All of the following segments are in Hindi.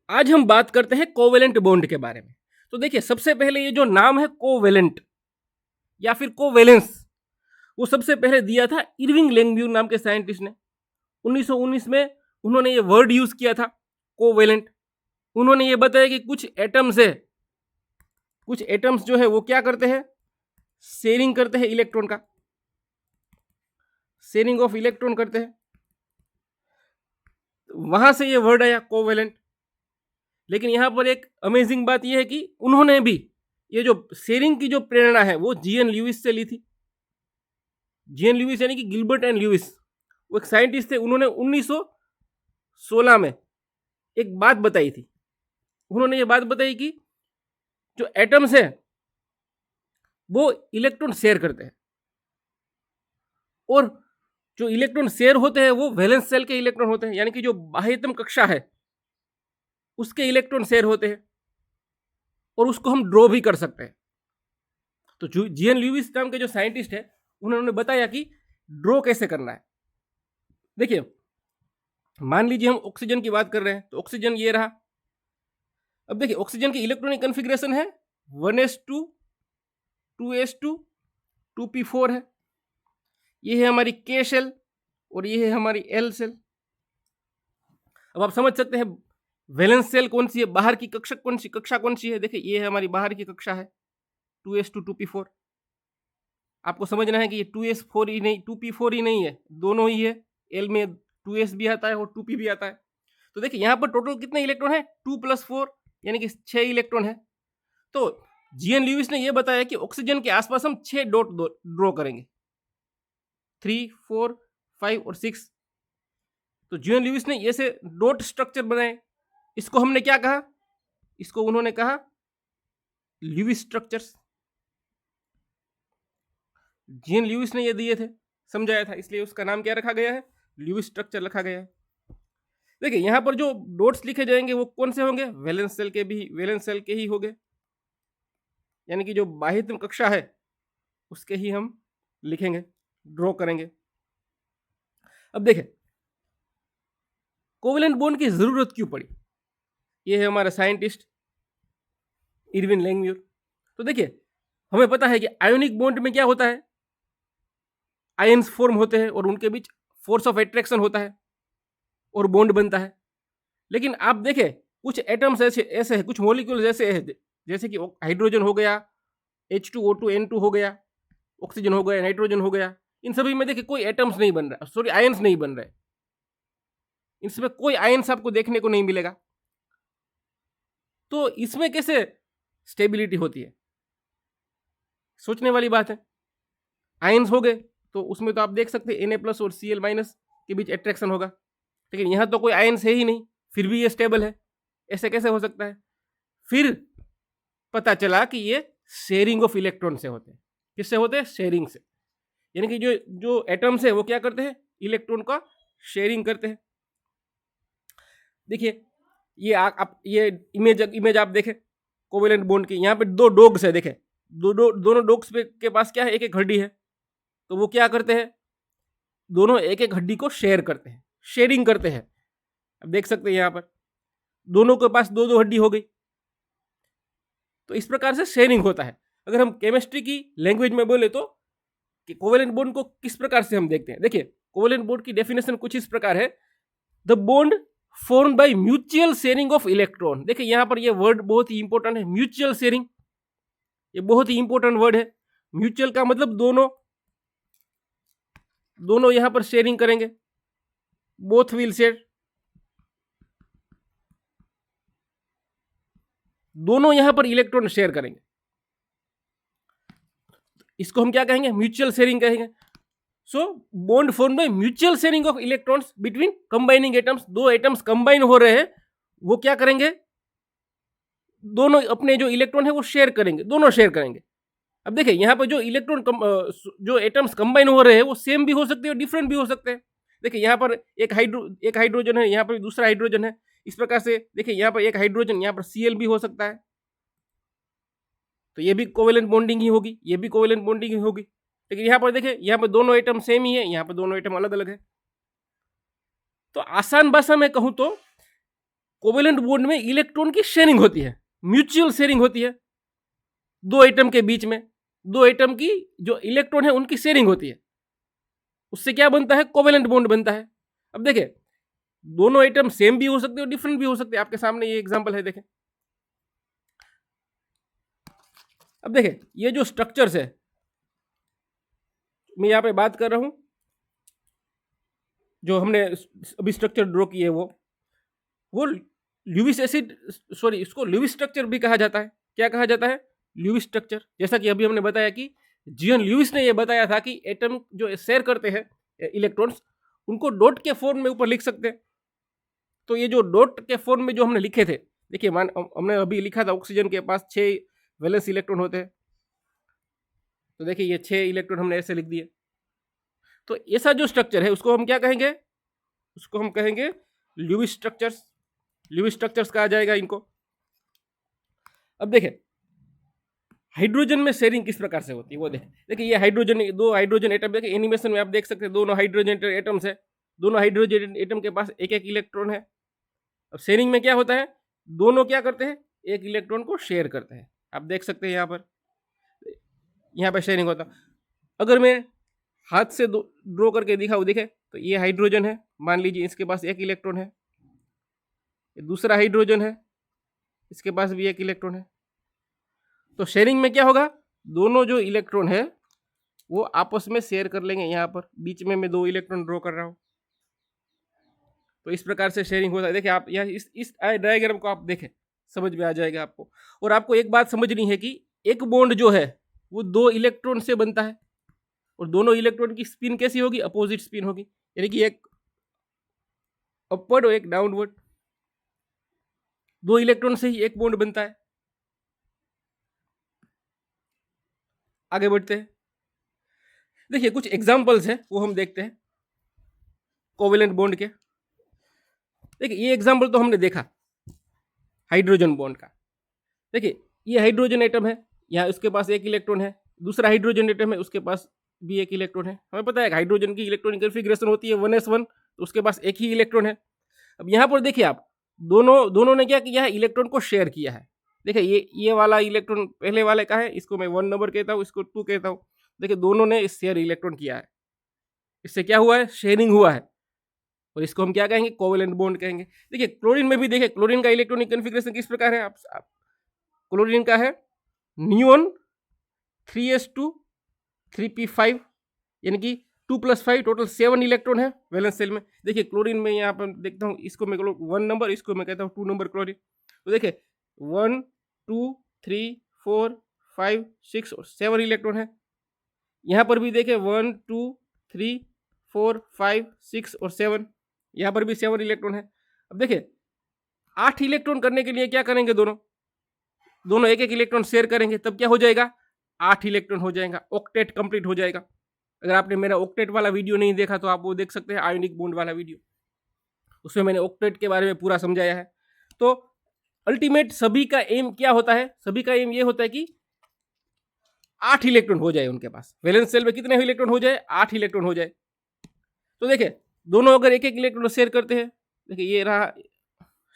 आज हम बात करते हैं कोवेलेंट बॉन्ड के बारे में। तो देखिए, सबसे पहले ये जो नाम है कोवेलेंट या फिर कोवेलेंस, वो सबसे पहले दिया था इरविंग लैंगम्यूर नाम के साइंटिस्ट ने। 1919 में उन्होंने ये वर्ड यूज किया था, कोवेलेंट। उन्होंने ये बताया कि कुछ एटम्स है, कुछ एटम्स जो है वो क्या करते हैं, शेयरिंग करते हैं इलेक्ट्रॉन का, शेयरिंग ऑफ इलेक्ट्रॉन करते हैं। वहां से ये वर्ड आया कोवेलेंट। लेकिन यहां पर एक अमेजिंग बात यह है कि उन्होंने भी ये जो शेयरिंग की जो प्रेरणा है वो जीएन ल्यूइस से ली थी। जीएन ल्यूइस यानी कि गिलबर्ट एंड ल्यूइस, वो एक साइंटिस्ट थे। उन्होंने 1916 में एक बात बताई थी। उन्होंने ये बात बताई कि जो एटम्स है वो इलेक्ट्रॉन शेयर करते हैं, और जो इलेक्ट्रॉन शेयर होते हैं वो वैलेंस सेल के इलेक्ट्रॉन होते हैं, यानी कि जो बाह्यतम कक्षा है उसके इलेक्ट्रॉन शेयर होते हैं, और उसको हम ड्रॉ भी कर सकते हैं। तो जीएन ल्यूइस नाम के जो साइंटिस्ट है उन्होंने बताया कि ड्रॉ कैसे करना है। देखिए, मान लीजिए हम ऑक्सीजन की बात कर रहे हैं, तो ऑक्सीजन ये रहा। अब देखिए, ऑक्सीजन की इलेक्ट्रॉनिक कॉन्फ़िगरेशन है 1s2 2s2 2p4 है। ये है हमारी के शेल और ये है हमारी एल सेल। अब आप समझ सकते हैं वैलेंस सेल कौन सी है, बाहर की कक्षा कौन सी है। देखिए, ये है हमारी बाहर की कक्षा है 2s2 2p4। आपको समझना है कि ये 2s4 ही नहीं, 2p4 ही नहीं है, दोनों ही है। एल में 2s भी आता है और 2p भी आता है। तो देखिए यहाँ पर टोटल कितने इलेक्ट्रॉन है, 2 + 4 यानी कि 6 इलेक्ट्रॉन है। तो जीएन ल्यूइस ने यह बताया कि ऑक्सीजन के आसपास हम 6 डॉट ड्रॉ करेंगे, 3 4 5 और 6। तो जीएन ल्यूइस ने ये से डॉट स्ट्रक्चर बनाए। इसको हमने क्या कहा, इसको उन्होंने कहा ल्यूइस स्ट्रक्चर्स। जीएन ल्यूइस ने ये दिए थे, समझाया था, इसलिए उसका नाम क्या रखा गया है, ल्यूइस स्ट्रक्चर रखा गया है। देखिए यहाँ पर जो डॉट्स लिखे जाएंगे वो कौन से होंगे, वैलेंस सेल के ही होंगे, यानी कि जो बाह्यतम कक्षा है उसके ही हम लिखेंगे, ड्रॉ करेंगे। अब देखिए कोवेलेंट बॉन्ड की जरूरत क्यों पड़ी, ये है हमारा साइंटिस्ट इरविन लैंगम्यूर। तो देखिए, हमें पता है कि आयोनिक बॉन्ड में क्या होता है, आयंस फॉर्म होते हैं और उनके बीच फोर्स ऑफ अट्रैक्शन होता है और बॉन्ड बनता है। लेकिन आप देखें कुछ एटम्स ऐसे हैं, कुछ मॉलिक्यूल्स ऐसे हैं, जैसे कि हाइड्रोजन हो गया, H2O2 N2 हो गया, ऑक्सीजन हो गया, नाइट्रोजन हो गया। इन सभी में देखिए कोई एटम्स नहीं बन रहा, सॉरी आयंस नहीं बन रहे। इसमें कोई आयंस आपको देखने को नहीं मिलेगा। तो इसमें कैसे स्टेबिलिटी होती है, सोचने वाली बात है। आयंस हो गए तो उसमें तो आप देख सकते हैं Na+ और Cl- के बीच अट्रैक्शन होगा, लेकिन यहां तो कोई आयंस है ही नहीं, फिर भी ये स्टेबल है। ऐसे कैसे हो सकता है? फिर पता चला कि ये शेयरिंग ऑफ इलेक्ट्रॉन से होते हैं। किससे होते हैं? शेयरिंग से। यानी कि जो जो एटम्स है वो क्या करते हैं, इलेक्ट्रॉन का शेयरिंग करते हैं। देखिए ये आप ये इमेज आप देखें कोवेलेंट बॉन्ड की, यहाँ पे 2 डॉग्स है। देखें दोनों डॉग्स के पास क्या है, एक एक हड्डी है। तो वो क्या करते हैं, दोनों एक एक हड्डी को शेयर करते हैं, शेयरिंग करते हैं। अब देख सकते हैं यहाँ पर दोनों के पास 2 हड्डी हो गई। तो इस प्रकार से शेयरिंग होता है। अगर हम केमिस्ट्री की लैंग्वेज में बोले तो कि कोवेलेंट बॉन्ड को किस प्रकार से हम देखते हैं। देखिए कोवेलेंट बॉन्ड की डेफिनेशन कुछ इस प्रकार है, the bond form by mutual sharing of electron. देखिए यहां पर ये वर्ड बहुत ही इंपॉर्टेंट है, म्यूचुअल शेयरिंग। ये बहुत ही इंपॉर्टेंट वर्ड है। म्यूचुअल का मतलब दोनों यहां पर शेयरिंग करेंगे, बोथ विल शेयर, दोनों यहां पर इलेक्ट्रॉन शेयर करेंगे। इसको हम क्या कहेंगे, म्यूचुअल शेयरिंग कहेंगे। So bond form by mutual sharing of electrons between combining atoms. 2 atoms combine हो रहे हैं, वो क्या करेंगे, दोनों अपने जो इलेक्ट्रॉन है वो शेयर करेंगे, दोनों शेयर करेंगे। अब देखिए यहाँ पर जो इलेक्ट्रॉन जो एटम्स कंबाइन हो रहे हैं वो सेम भी हो सकते हैं और डिफरेंट भी हो सकते हैं। देखिए यहाँ पर एक हाइड्रोजन है, यहाँ पर दूसरा हाइड्रोजन है। इस प्रकार से देखिए यहाँ पर एक हाइड्रोजन, यहाँ पर Cl भी हो सकता है। तो ये भी कोवेलेंट बॉन्डिंग ही होगी, ये भी कोवेलेंट बॉन्डिंग ही होगी। लेकिन यहाँ पर देखिए, यहाँ पर दोनों एटम सेम ही है, यहाँ पर दोनों एटम अलग अलग है। तो आसान भाषा में कहूँ तो कोवेलेंट बॉन्ड में इलेक्ट्रॉन की शेयरिंग होती है, म्यूचुअल शेयरिंग होती है, दो एटम के बीच में दो एटम की जो इलेक्ट्रॉन है उनकी शेयरिंग होती है, उससे क्या बनता है, कोवेलेंट बॉन्ड बनता है। अब देखिए दोनों एटम सेम भी हो सकते हैं और डिफरेंट भी हो सकते हैं, आपके सामने ये एग्जांपल है देखें। अब देखिए ये जो स्ट्रक्चर्स है मैं यहां पे बात कर रहा हूं, जो हमने अभी स्ट्रक्चर ड्रॉ किए वो ल्यूविस एसिड, सॉरी इसको ल्यूविस स्ट्रक्चर भी कहा जाता है। क्या कहा जाता है, ल्यूविस स्ट्रक्चर। जैसा कि अभी हमने बताया कि जीएन ल्यूविस ने यह बताया था कि एटम जो शेयर करते हैं इलेक्ट्रॉन्स, उनको डॉट के फॉर्म में ऊपर लिख सकते हैं। तो ये जो डॉट के फॉर्म में जो हमने लिखे थे, देखिए हमने अभी लिखा था ऑक्सीजन के पास 6 वैलेंस इलेक्ट्रॉन होते हैं, तो देखिए ये 6 इलेक्ट्रॉन हमने ऐसे लिख दिए। तो ऐसा जो स्ट्रक्चर है उसको हम क्या कहेंगे, उसको हम कहेंगे ल्यूविस स्ट्रक्चर्स। ल्यूविस स्ट्रक्चर्स कहा जाएगा इनको। अब देखिए हाइड्रोजन में शेयरिंग किस प्रकार से होती है वो देखिए ये हाइड्रोजन, दो हाइड्रोजन एटम, देखिए एनिमेशन में आप देख सकते हैं दोनों हाइड्रोजन एटम्स है, दोनों हाइड्रोजन एटम के पास एक एक इलेक्ट्रॉन है। अब शेयरिंग में क्या होता है, दोनों क्या करते हैं, एक इलेक्ट्रॉन को शेयर करते हैं। आप देख सकते हैं यहाँ पर शेयरिंग होता। अगर मैं हाथ से ड्रॉ करके दिखाऊं, देखे तो ये हाइड्रोजन है, मान लीजिए इसके पास एक इलेक्ट्रॉन है, ये दूसरा हाइड्रोजन है, इसके पास भी एक इलेक्ट्रॉन है। तो शेयरिंग में क्या होगा, दोनों जो इलेक्ट्रॉन है वो आपस में शेयर कर लेंगे। यहाँ पर बीच में मैं 2 इलेक्ट्रॉन ड्रॉ कर रहा हूँ, तो इस प्रकार से शेयरिंग होता है। देखिए आप यहाँ इस डायग्राम को आप देखें, समझ में आ जाएगा आपको। और आपको एक बात समझनी है कि एक बॉन्ड जो है वो 2 इलेक्ट्रॉन से बनता है, और दोनों इलेक्ट्रॉन की स्पिन कैसी होगी, अपोजिट स्पिन होगी, यानी कि एक अपवर्ड और एक डाउनवर्ड। 2 इलेक्ट्रॉन से ही एक बॉन्ड बनता है। आगे बढ़ते हैं, देखिए कुछ एग्जांपल्स हैं वो हम देखते हैं कोवेलेंट बॉन्ड के। देखिए ये एग्जांपल तो हमने देखा हाइड्रोजन बॉन्ड का। देखिए ये हाइड्रोजन एटम है, यहाँ उसके पास एक इलेक्ट्रॉन है, दूसरा हाइड्रोजन एटम है उसके पास भी एक इलेक्ट्रॉन है। हमें पता है हाइड्रोजन की इलेक्ट्रॉनिक कन्फिग्रेशन होती है 1s1, तो उसके पास एक ही इलेक्ट्रॉन है। अब यहाँ पर देखिए आप दोनों ने क्या किया है, इलेक्ट्रॉन को शेयर किया है। देखिए ये वाला इलेक्ट्रॉन पहले वाले का है, इसको मैं 1 नंबर कहता हूँ, इसको 2 कहता हूँ। देखिए दोनों ने शेयर इलेक्ट्रॉन किया है, इससे क्या हुआ है, शेयरिंग हुआ है, और इसको हम क्या कहेंगे, कोवेलेंट बॉन्ड कहेंगे। देखिए क्लोरीन में भी देखिए, क्लोरीन का इलेक्ट्रॉनिक कन्फिग्रेशन किस प्रकार है, आप क्लोरीन का है नियोन 3s2 3p5, यानी कि 2+5 टोटल 7 इलेक्ट्रॉन है वैलेंस सेल में। देखिए क्लोरीन में यहाँ पर देखता हूँ, इसको मैं 1 नंबर, इसको मैं कहता हूँ 2 नंबर क्लोरीन। तो देखिए 1 2 3 4 5 6 और 7 इलेक्ट्रॉन है। यहाँ पर भी देखिए 1 2 3 4 5 6 और 7, यहाँ पर भी 7 इलेक्ट्रॉन है। अब देखिए 8 इलेक्ट्रॉन करने के लिए क्या करेंगे, दोनों एक एक इलेक्ट्रॉन शेयर करेंगे, तब क्या हो जाएगा, 8 इलेक्ट्रॉन हो जाएगा, ऑक्टेट कंप्लीट हो जाएगा। अगर आपने मेरा ऑक्टेट वाला वीडियो नहीं देखा तो आप वो देख सकते हैं, आयोनिक बॉन्ड वाला वीडियो, उसमें मैंने ऑक्टेट के बारे में पूरा समझाया है। तो अल्टीमेट सभी का एम क्या होता है, सभी का एम ये होता है कि 8 इलेक्ट्रॉन हो जाए उनके पास, वैलेंस सेल में कितने इलेक्ट्रॉन हो जाए, 8 इलेक्ट्रॉन हो जाए। तो देखिए दोनों अगर एक एक इलेक्ट्रॉन शेयर करते हैं, देखिए ये रहा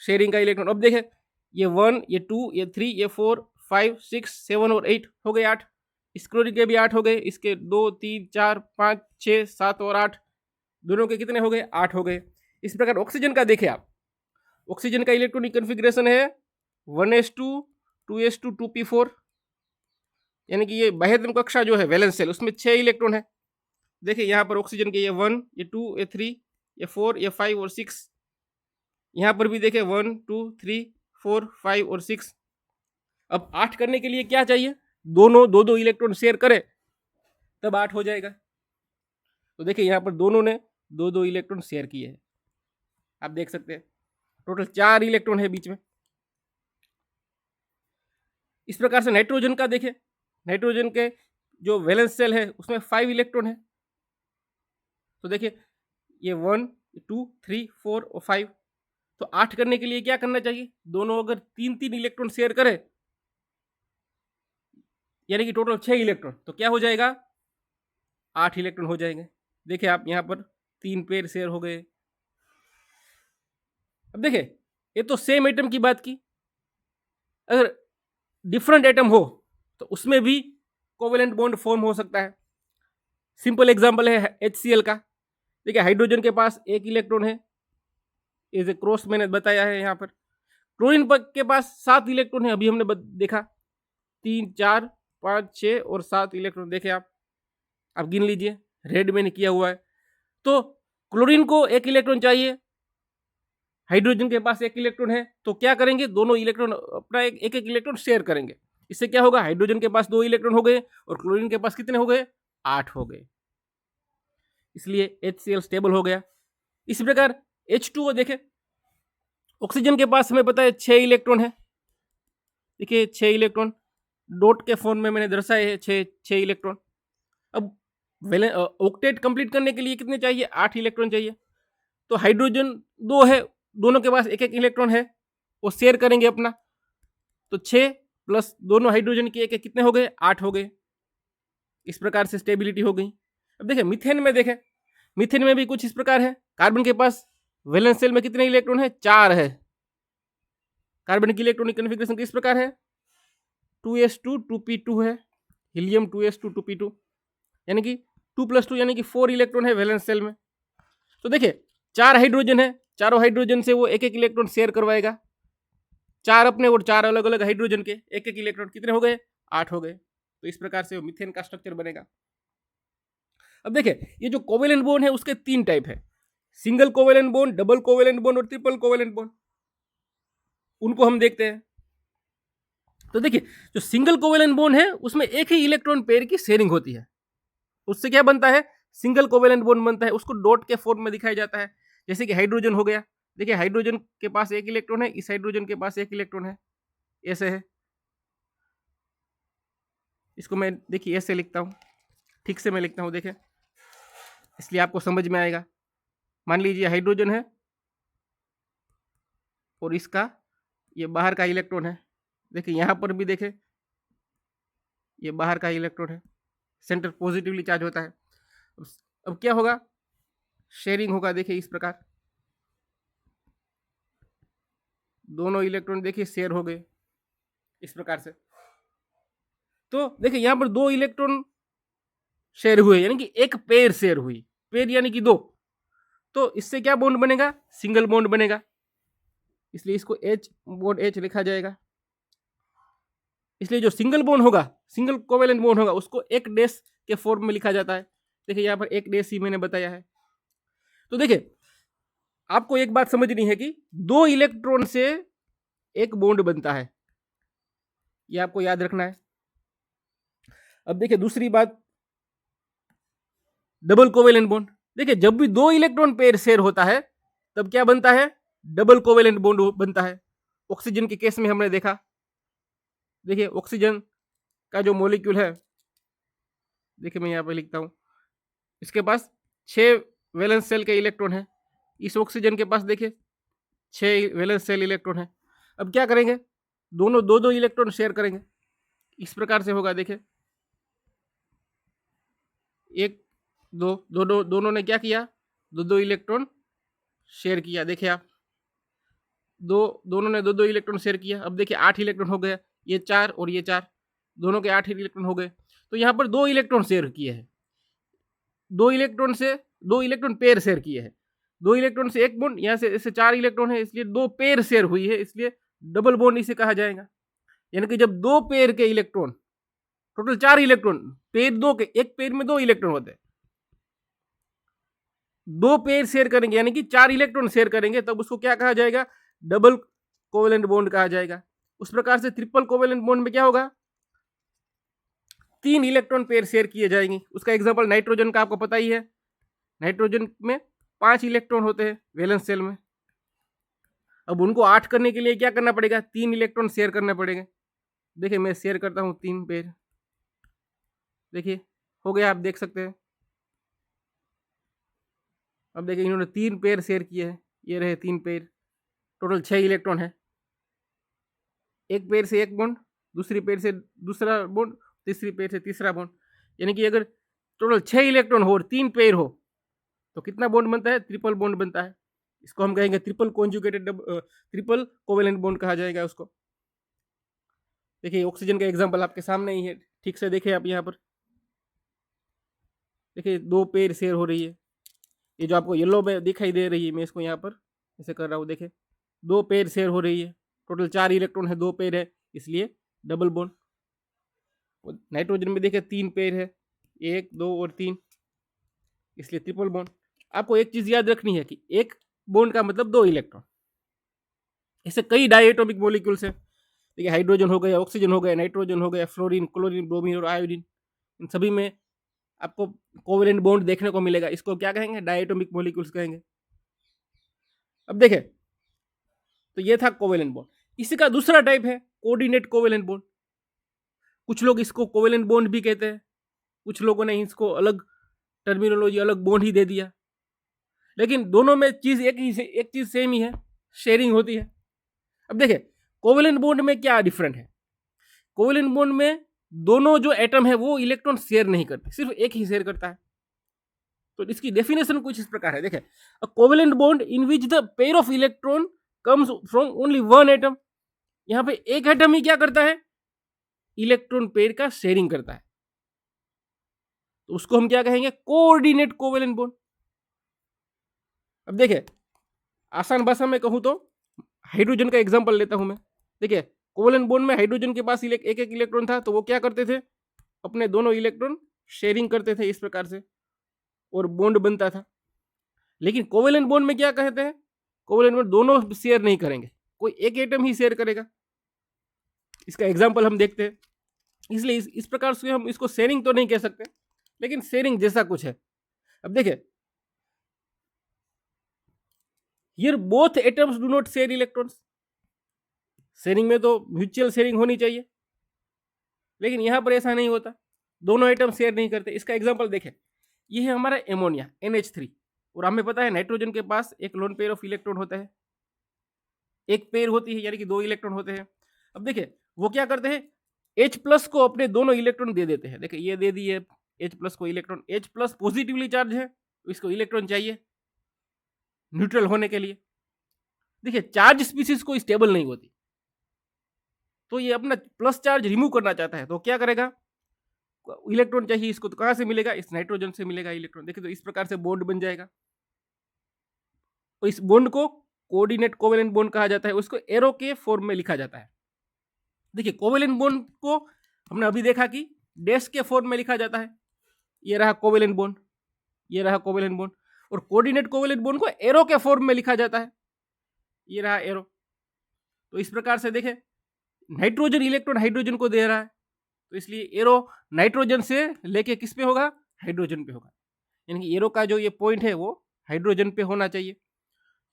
शेयरिंग का इलेक्ट्रॉन। अब देखिए ये 1 ये 2 ये 3 ये 4 5 6 7 और 8 हो गए 8। इस क्लोरीन के भी 8 हो गए, इसके 2 3 4 5 6 7 और 8, दोनों के कितने हो गए, 8 हो गए। इस प्रकार ऑक्सीजन का देखिए आप, ऑक्सीजन का इलेक्ट्रॉनिक कन्फिग्रेशन है 1s2 2s2 2p4, यानी कि ये बाह्यतम कक्षा जो है वैलेंस सेल, उसमें 6 इलेक्ट्रॉन है। देखिए यहाँ पर ऑक्सीजन के ये 1 ये 2 ये 3 ये 4 ये 5 और 6, यहाँ पर भी देखिए 1 2 3 4 5 और 6। अब 8 करने के लिए क्या चाहिए, दोनों 2 इलेक्ट्रॉन शेयर करें तब 8 हो जाएगा। तो देखिए यहाँ पर दोनों ने 2 इलेक्ट्रॉन शेयर किए हैं, आप देख सकते हैं टोटल 4 इलेक्ट्रॉन है बीच में। इस प्रकार से नाइट्रोजन का देखिए, नाइट्रोजन के जो वैलेंस सेल है उसमें 5 इलेक्ट्रॉन है। तो देखिए ये 1 2 3 4 और 5, तो 8 करने के लिए क्या करना चाहिए, दोनों अगर 3 इलेक्ट्रॉन शेयर करें, यानी कि टोटल 6 इलेक्ट्रॉन, तो क्या हो जाएगा, 8 इलेक्ट्रॉन हो जाएंगे। देखिए आप यहाँ पर 3 पेयर शेयर हो गए। अब देखिए ये तो सेम एटम की बात की। अगर डिफरेंट एटम हो तो उसमें भी कोवेलेंट बॉन्ड फॉर्म हो सकता है। सिंपल एग्जांपल है HCl का। देखिए हाइड्रोजन के पास एक इलेक्ट्रॉन है, इज ए क्रॉस मैंने बताया है यहाँ पर। क्लोरीन के पास 7 इलेक्ट्रॉन है, अभी हमने देखा 3 4 5 6 और 7 इलेक्ट्रॉन। देखे आप गिन लीजिए, रेड मैंने किया हुआ है। तो क्लोरीन को एक इलेक्ट्रॉन चाहिए, हाइड्रोजन के पास एक इलेक्ट्रॉन है, तो क्या करेंगे, दोनों इलेक्ट्रॉन अपना एक एक इलेक्ट्रॉन शेयर करेंगे। इससे क्या होगा, हाइड्रोजन के पास 2 इलेक्ट्रॉन हो गए और क्लोरीन के पास कितने हो गए, 8 हो गए। इसलिए HCl स्टेबल हो गया। इसी प्रकार H2O देखें, ऑक्सीजन के पास हमें पता है 6 इलेक्ट्रॉन है। देखिए 6 इलेक्ट्रॉन डॉट के फॉर्म में मैंने दर्शाए है, 6 इलेक्ट्रॉन। अब ऑक्टेट कंप्लीट करने के लिए कितने चाहिए, 8 इलेक्ट्रॉन चाहिए। तो हाइड्रोजन 2 है, दोनों के पास एक एक इलेक्ट्रॉन है, वो शेयर करेंगे अपना। तो 6 प्लस दोनों हाइड्रोजन के एक कितने हो गए, 8 हो गए। इस प्रकार से स्टेबिलिटी हो गई। अब देखें मीथेन में, देखें मीथेन में भी कुछ इस प्रकार है। कार्बन के पास वैलेंस शेल में कितने इलेक्ट्रॉन है, 4 है। कार्बन की इलेक्ट्रॉनिक कन्फिग्रेशन किस प्रकार है, 2s2 2p2 है, हीलियम 2s2 2p2, यानी कि 2 + 2 यानी कि 4 इलेक्ट्रॉन है वैलेंस शेल में। तो देखिए 4 हाइड्रोजन है, चारों हाइड्रोजन से वो एक एक इलेक्ट्रॉन शेयर करवाएगा, 4 अपने और 4 अलग अलग हाइड्रोजन के एक एक इलेक्ट्रॉन कितने हो गए, 8 हो गए। तो इस प्रकार से मीथेन का स्ट्रक्चर बनेगा। अब देखिए ये जो कोवेलेंट बॉन्ड है उसके 3 टाइप है, single covalent bond, double covalent bond और ट्रिपल कोवेलेंट बॉन्ड। उनको हम देखते हैं। तो देखिए जो सिंगल कोवेलेंट बॉन्ड है उसमें एक ही इलेक्ट्रॉन पेयर की शेयरिंग होती है, उससे क्या बनता है, सिंगल कोवेलेंट बॉन्ड बनता है। उसको डॉट के फॉर्म में दिखाया जाता है। जैसे कि हाइड्रोजन हो गया, देखिए हाइड्रोजन के पास एक इलेक्ट्रॉन है, इस हाइड्रोजन के पास एक इलेक्ट्रॉन है, ऐसे है। इसको मैं देखिए ऐसे लिखता हूँ, ठीक से मैं लिखता हूँ, देखें इसलिए आपको समझ में आएगा। मान लीजिए हाइड्रोजन है और इसका ये बाहर का इलेक्ट्रॉन है। देखिए यहाँ पर भी देखें ये बाहर का इलेक्ट्रॉन है, सेंटर पॉजिटिवली चार्ज होता है। अब क्या होगा, शेयरिंग होगा। देखिए इस प्रकार दोनों इलेक्ट्रॉन देखिए शेयर हो गए इस प्रकार से। तो देखिए यहाँ पर 2 इलेक्ट्रॉन शेयर हुए, यानी कि एक पेयर शेयर हुई, पेयर यानी कि 2। तो इससे क्या बॉन्ड बनेगा, सिंगल बॉन्ड बनेगा। इसलिए इसको H बॉन्ड H लिखा जाएगा। इसलिए जो सिंगल बॉन्ड होगा, सिंगल कोवेलेंट बॉन्ड होगा, उसको एक डैश के फॉर्म में लिखा जाता है। देखिए यहाँ पर एक डैश ही मैंने बताया है। तो देखिए आपको एक बात समझनी है कि 2 इलेक्ट्रॉन से एक बॉन्ड बनता है, ये आपको याद रखना है। अब देखिए दूसरी बात, डबल कोवेलेंट बॉन्ड। देखिए जब भी 2 इलेक्ट्रॉन पेयर शेयर होता है तब क्या बनता है, डबल कोवेलेंट बॉन्ड बनता है। ऑक्सीजन के केस में हमने देखा, देखिए ऑक्सीजन का जो मॉलिक्यूल है, देखिए मैं यहाँ पे लिखता हूँ, इसके पास 6 वैलेंस शेल के इलेक्ट्रॉन है। इस ऑक्सीजन के पास देखिए 6 वैलेंस शेल इलेक्ट्रॉन है। अब क्या करेंगे, दोनों 2 इलेक्ट्रॉन शेयर करेंगे। इस प्रकार से होगा, देखिए 1 2 दोनों ने क्या किया, 2 इलेक्ट्रॉन शेयर किया। देखिए आप दोनों ने 2 इलेक्ट्रॉन शेयर किया। अब देखिए 8 इलेक्ट्रॉन हो गया, ये 4 और ये 4, दोनों के 8 इलेक्ट्रॉन हो गए। तो यहाँ पर 2 इलेक्ट्रॉन शेयर किए हैं, 2 इलेक्ट्रॉन से 2 इलेक्ट्रॉन पेयर शेयर किए हैं। 2 इलेक्ट्रॉन से एक बॉन्ड, यहाँ से इससे 4 इलेक्ट्रॉन है, इसलिए 2 पेयर शेयर हुई है, इसलिए डबल बॉन्ड इसे कहा जाएगा। यानी कि जब 2 पेयर के इलेक्ट्रॉन, टोटल 4 इलेक्ट्रॉन, पेयर 2 के, एक पेयर में 2 इलेक्ट्रॉन होते हैं, 2 पेयर शेयर करेंगे यानी कि 4 इलेक्ट्रॉन शेयर करेंगे, तब उसको क्या कहा जाएगा, डबल कोवेलेंट बॉन्ड कहा जाएगा। उस प्रकार से ट्रिपल कोवेलेंट बॉन्ड में क्या होगा, 3 इलेक्ट्रॉन पेयर शेयर किए जाएंगे। उसका एग्जांपल नाइट्रोजन का आपको पता ही है, नाइट्रोजन में 5 इलेक्ट्रॉन होते हैं वैलेंस शेल में। अब उनको 8 करने के लिए क्या करना पड़ेगा, 3 इलेक्ट्रॉन शेयर करने पड़ेंगे। देखिए मैं शेयर करता हूँ 3 पेयर, देखिए हो गया, आप देख सकते हैं। अब देखिए इन्होंने 3 पेयर शेयर किए हैं, ये रहे 3 पेयर, टोटल 6 इलेक्ट्रॉन है। एक पेयर से एक बॉन्ड, दूसरी पेयर से दूसरा बॉन्ड, तीसरी पेयर से तीसरा बॉन्ड। यानी कि अगर टोटल 6 इलेक्ट्रॉन हो और 3 पेयर हो तो कितना बॉन्ड बनता है, ट्रिपल बॉन्ड बनता है। इसको हम कहेंगे triple conjugated triple covalent bond कहा जाएगा उसको। देखिए ऑक्सीजन का एग्जांपल आपके सामने ही है, ठीक से देखिए आप यहाँ पर देखिए 2 पेयर शेयर हो रही है। ये जो आपको येलो में दिखाई दे रही है, मैं इसको यहाँ पर ऐसे कर रहा हूँ, देखिए 2 पेयर शेयर हो रही है। टोटल 4 इलेक्ट्रॉन है, 2 पेयर है, इसलिए डबल बॉन्ड। नाइट्रोजन में देखिए 3 पेयर है, 1 2 और 3, इसलिए ट्रिपल बॉन्ड। आपको एक चीज याद रखनी है कि एक बॉन्ड का मतलब 2 इलेक्ट्रॉन। ऐसे कई डायटोमिक मॉलिक्यूल्स है, देखिए हाइड्रोजन हो गया, ऑक्सीजन हो गया, नाइट्रोजन हो गया, फ्लोरीन, क्लोरीन, ब्रोमीन और आयोडीन, इन सभी में आपको कोवेलेंट बॉन्ड देखने को मिलेगा। इसको क्या कहेंगे? डायटोमिक मॉलिक्यूल्स कहेंगे। अब देखें, तो ये था कोवेलेंट बॉन्ड। इसी का दूसरा टाइप है कोऑर्डिनेट कोवेलेंट बॉन्ड। कुछ लोग इसको कोवेलेंट बॉन्ड भी कहते हैं, कुछ लोगों ने इसको अलग टर्मिनोलॉजी, अलग बॉन्ड ही दे दिया, लेकिन दोनों में चीज एक चीज सेम ही है, शेयरिंग होती है। अब देखिए कोवेलेंट बॉन्ड में क्या डिफरेंट है। कोवेलेंट बॉन्ड में दोनों जो एटम है वो इलेक्ट्रॉन शेयर नहीं करते, सिर्फ एक ही शेयर करता है। तो इसकी डेफिनेशन कुछ इस प्रकार है, देखिए अ covalent bond in which the pair of electron comes from only one atom. यहां पे एक एटम ही क्या करता है? इलेक्ट्रॉन पेयर का शेयरिंग करता है, तो उसको हम क्या कहेंगे? Coordinate covalent bond. अब देखिए आसान भाषा में कहूं तो हाइड्रोजन का एग्जांपल लेता हूं मैं। देखिए कोवेलेंट बॉन्ड में हाइड्रोजन के पास एक एक इलेक्ट्रॉन था, तो वो क्या करते थे? अपने दोनों इलेक्ट्रॉन शेयरिंग करते थे इस प्रकार से, और बॉन्ड बनता था। लेकिन कोवेलेंट बॉन्ड में क्या कहते हैं? कोवेलेंट बॉन्ड दोनों शेयर नहीं करेंगे, कोई एक एटम ही शेयर करेगा। इसका एग्जांपल हम देखते हैं। इसलिए इस प्रकार से हम इसको शेयरिंग तो नहीं कह सकते, लेकिन शेयरिंग जैसा कुछ है। अब देखिए here both atoms do not share electrons. Sharing में तो म्यूचुअल शेयरिंग होनी चाहिए, लेकिन यहां पर ऐसा नहीं होता, दोनों एटम शेयर नहीं करते। इसका एग्जांपल देखें, ये है हमारा एमोनिया NH3, और हमें पता है नाइट्रोजन के पास एक लोन पेयर ऑफ इलेक्ट्रॉन होता है, एक पेयर होती है, यानी कि 2 इलेक्ट्रॉन होते हैं। अब देखिए वो क्या करते हैं? H+ को अपने दोनों इलेक्ट्रॉन दे देते हैं। देखिए ये दे दिए H+ को इलेक्ट्रॉन, H+ पॉजिटिवली चार्ज है, तो इसको इलेक्ट्रॉन चाहिए न्यूट्रल होने के लिए। देखिए चार्ज स्पीसीज को स्टेबल नहीं होती, तो ये अपना प्लस चार्ज रिमूव करना चाहता है, तो क्या करेगा? इलेक्ट्रॉन चाहिए इसको, तो कहां से मिलेगा? इस नाइट्रोजन से मिलेगा इलेक्ट्रॉन। देखिए तो इस प्रकार से बॉन्ड बन जाएगा, तो इस बॉन्ड को कोऑर्डिनेट कोवेलेंट बॉन्ड कहा जाता है, उसको एरो के फॉर्म में लिखा जाता है। देखिए कोवेलेंट बॉन्ड को हमने अभी देखा कि डैश के फॉर्म में लिखा जाता है, ये रहा कोवेलेंट बॉन्ड, ये रहा कोवेलेंट बॉन्ड। और कोऑर्डिनेट कोवेलेंट बॉन्ड को एरो के फॉर्म में लिखा जाता है, ये रहा एरो। तो इस प्रकार से देखें नाइट्रोजन इलेक्ट्रॉन हाइड्रोजन को दे रहा है, तो इसलिए एरो नाइट्रोजन से लेके किस पे होगा? हाइड्रोजन पे होगा, यानी कि एरो का जो ये पॉइंट है वो हाइड्रोजन पे होना चाहिए।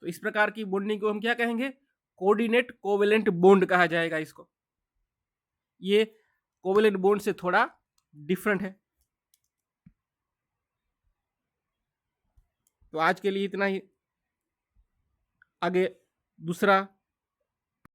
तो इस प्रकार की बॉन्डिंग को हम क्या कहेंगे? कोऑर्डिनेट कोवेलेंट बॉन्ड कहा जाएगा इसको। ये कोवेलेंट बॉन्ड से थोड़ा डिफरेंट है। तो आज के लिए इतना ही, आगे दूसरा